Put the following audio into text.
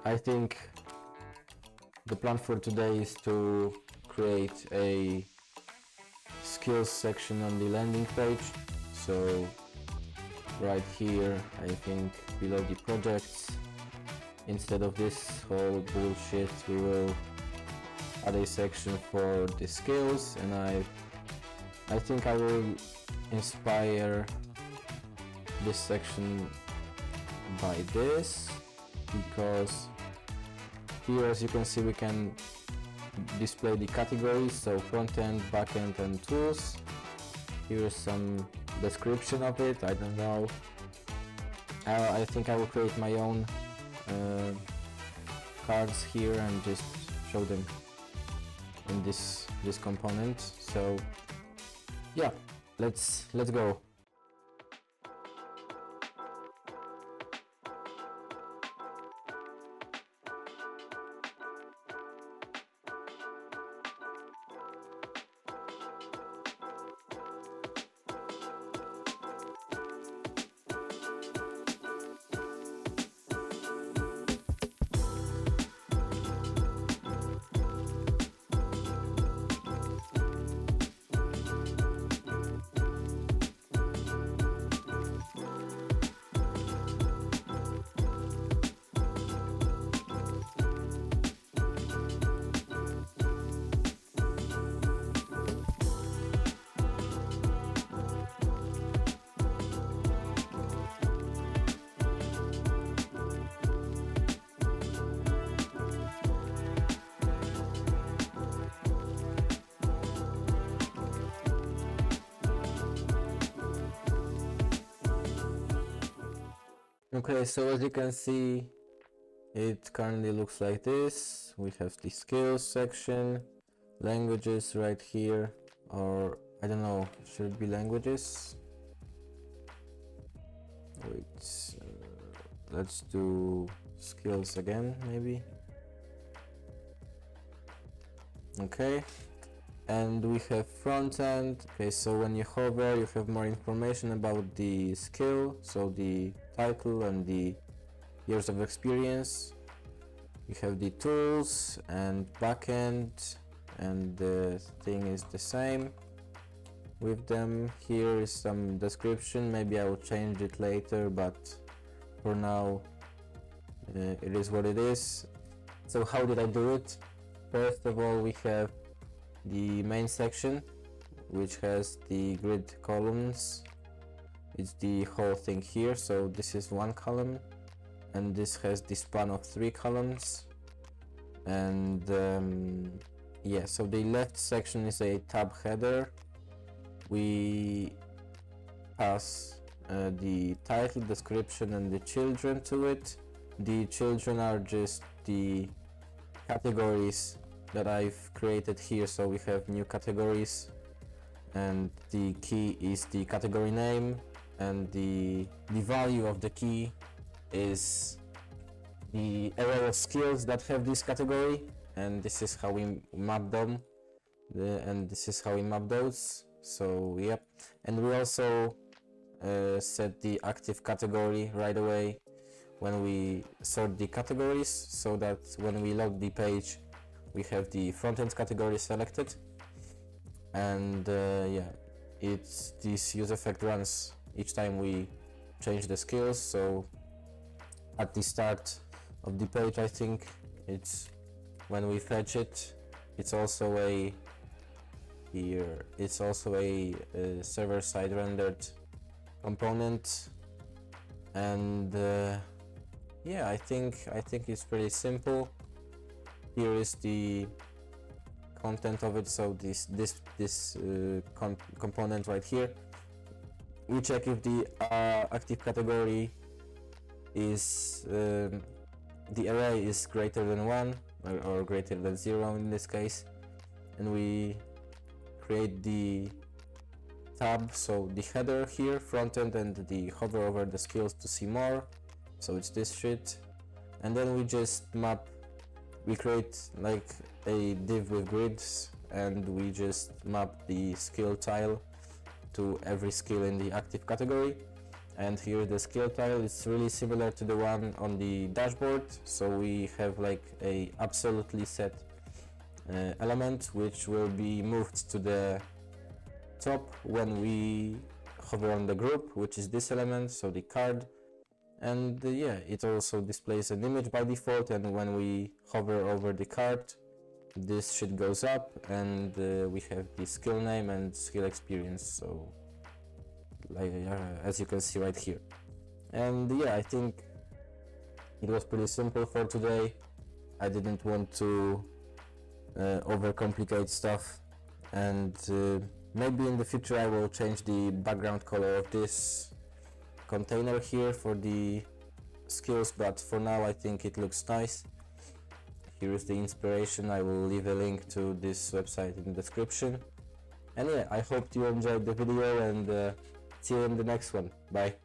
I think the plan for today is to create a skills section on the landing page. So right here, I think below the projects, instead of this whole bullshit, we will add a section for the skills, and I think I will inspire this section by this, because here, as you can see, we can display the categories, so front-end, back-end, and tools. Here's some description of it. I don't know. I think I will create my own cards here and just show them in this component. So yeah, let's go. Okay, so as you can see, it currently looks like this. We have the skills section, languages right here, or I don't know, should it be languages? Wait, let's do skills again, maybe. Okay, and we have front end. Okay, so when you hover, you have more information about the skill, so the title and the years of experience. You have the tools and backend, and the thing is the same with them. Here is some description. Maybe I will change it later, but for now it is what it is. So how did I do it? First of all, we have the main section, which has the grid columns. It's the whole thing here, so this is one column, and this has the span of 3 columns. And yeah, so the left section is a tab header. We pass the title, description, and the children to it. The children are just the categories that I've created here, so we have new categories, and the key is the category name, and the value of the key is the array of skills that have this category, and this is how we map them, and this is how we map those. So yep, and we also set the active category right away when we sort the categories, so that when we load the page we have the front-end category selected. And yeah, this use effect runs each time we change the skills. So at the start of the page, I think it's when we fetch it, it's also a server-side rendered component. And yeah, I think it's pretty simple. Here is the content of it. So this component right here, we check if the active category is the array is greater than 1 or greater than 0 in this case, and we create the tab, so the header here, front end, and the hover over the skills to see more, so it's this shit. And then we just map, we create like a div with grids, and we just map the skill tile to every skill in the active category. and here the skill tile is really similar to the one on the dashboard. So we have like a absolutely set element which will be moved to the top when we hover on the group, which is this element, so the card. And yeah, it also displays an image by default, and when we hover over the card, this shit goes up, and we have the skill name and skill experience, so like as you can see right here. And yeah, I think it was pretty simple for today. I didn't want to overcomplicate stuff, and maybe in the future I will change the background color of this container here for the skills, but for now I think it looks nice. Here is the inspiration. I will leave a link to this website in the description. And yeah, I hope you enjoyed the video, and see you in the next one. Bye.